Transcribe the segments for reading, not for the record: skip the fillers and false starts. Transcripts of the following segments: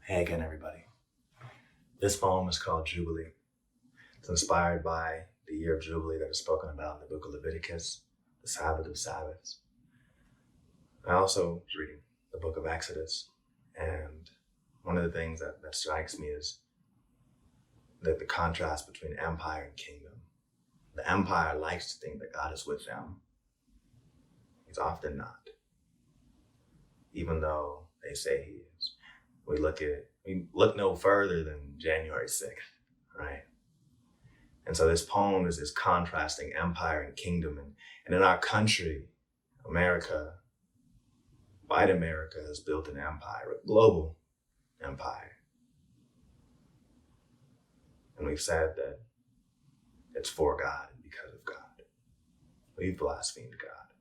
Hey again, everybody. This poem is called Jubilee. It's inspired by the year of Jubilee that is spoken about in the book of Leviticus, the Sabbath of Sabbaths. I also was reading the book of Exodus, and one of the things that strikes me is that the contrast between empire and kingdom. The empire likes to think that God is with them. He's often not, even though they say he is. We look no further than January 6th, right? And so this poem is this contrasting empire and kingdom. And in our country, America, white America has built an empire, a global empire. And we've said that it's for God and because of God. We've blasphemed God.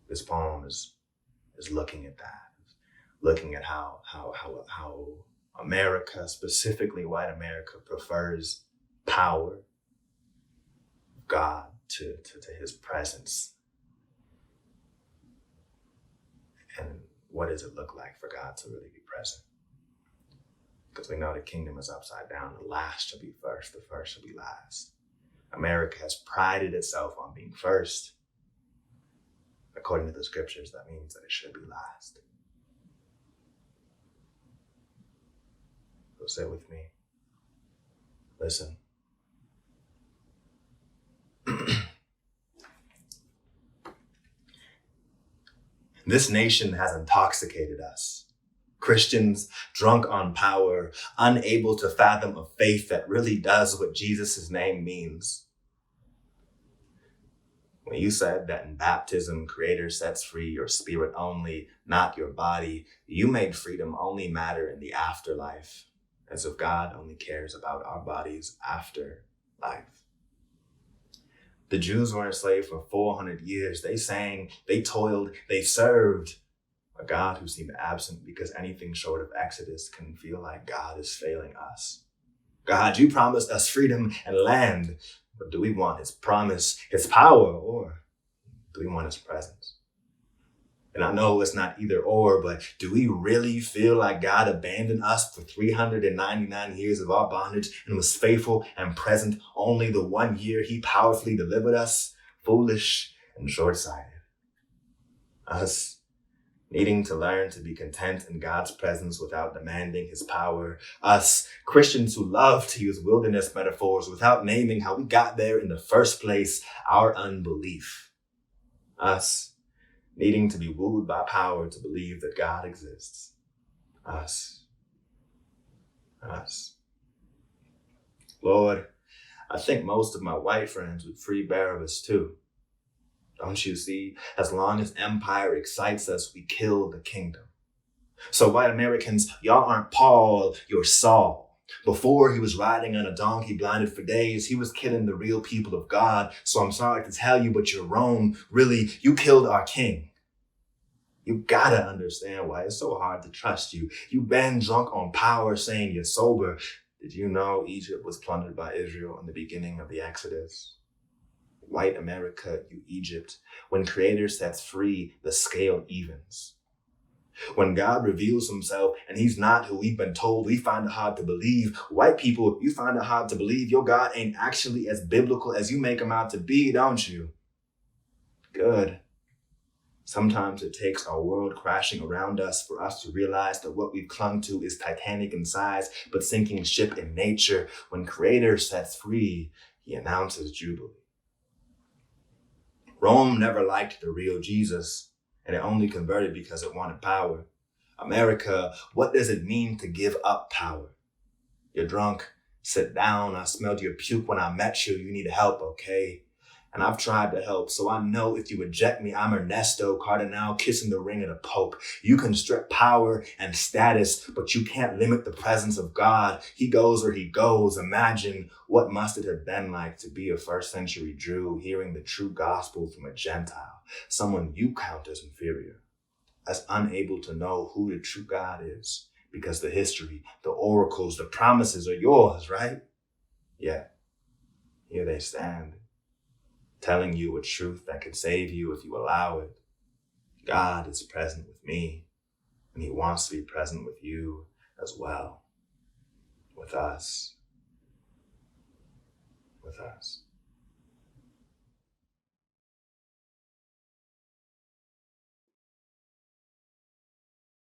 This poem is looking at that. Looking at how America, specifically white America, prefers power of God to his presence. And what does it look like for God to really be present? Because we know the kingdom is upside down. The last shall be first, the first shall be last. America has prided itself on being first. According to the scriptures, that means that it should be last. So sit with me. Listen. This nation has intoxicated us. Christians drunk on power, unable to fathom a faith that really does what Jesus' name means. When you said that in baptism, Creator sets free your spirit only, not your body, you made freedom only matter in the afterlife, as if God only cares about our bodies after life. The Jews were enslaved for 400 years. They sang, they toiled, they served a God who seemed absent because anything short of Exodus can feel like God is failing us. God, you promised us freedom and land, but do we want his promise, his power, or do we want his presence? And I know it's not either or, but do we really feel like God abandoned us for 399 years of our bondage and was faithful and present only the 1 year he powerfully delivered us? Foolish and short-sighted. Us needing to learn to be content in God's presence without demanding his power. Us, Christians who love to use wilderness metaphors without naming how we got there in the first place, our unbelief. Us, needing to be wooed by power to believe that God exists. Us. Lord, I think most of my white friends would free Barabbas too. Don't you see? As long as empire excites us, we kill the kingdom. So white Americans, y'all aren't Paul, you're Saul. Before he was riding on a donkey blinded for days, he was killing the real people of God. So I'm sorry to tell you, but you're Rome. Really, you killed our king. You gotta understand why it's so hard to trust you. You've been drunk on power saying you're sober. Did you know Egypt was plundered by Israel in the beginning of the Exodus? White America, you Egypt. When Creator sets free, the scale evens. When God reveals himself and he's not who we've been told, we find it hard to believe. White people, you find it hard to believe your God ain't actually as biblical as you make him out to be, don't you? Good. Sometimes it takes our world crashing around us for us to realize that what we've clung to is titanic in size, but sinking ship in nature. When Creator sets free, he announces Jubilee. Rome never liked the real Jesus, and it only converted because it wanted power. America, what does it mean to give up power? You're drunk. Sit down. I smelled your puke when I met you. You need help, okay? And I've tried to help, so I know if you reject me, I'm Ernesto Cardinal kissing the ring of the Pope. You can strip power and status, but you can't limit the presence of God. He goes where he goes. Imagine what must it have been like to be a first century Jew hearing the true gospel from a Gentile, someone you count as inferior, as unable to know who the true God is, because the history, the oracles, the promises are yours, right? Yet, here they stand, telling you a truth that could save you if you allow it. God is present with me. And he wants to be present with you as well, with us.